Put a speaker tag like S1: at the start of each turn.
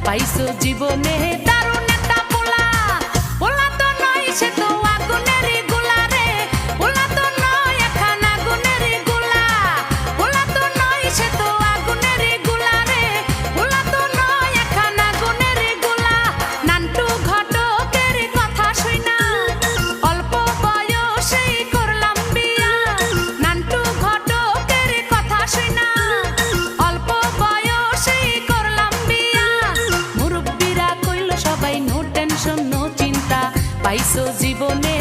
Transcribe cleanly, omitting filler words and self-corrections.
S1: পাইছো জীবনে দারুণ একটা পোলা। পোলা তো নয় সে তো আগুনেরই গোলা রে, পোলা তো নয় এখন আগুনেরই গোলা। পোলা তো নয় সে তো আগুনেরই গোলা রে, পোলা তো নয় এখন আগুনেরই গোলা। নান্টু ঘটকের কথা শুইনা অল্প বয়সেই করলাম বিয়া। নান্টু ঘটকের কথা শুইনা অল্প বয়সেই করলাম বিয়া। মুরব্বিরা কইল সবাই নো টেনশন নো চিন্তা, পাইছো জীবনে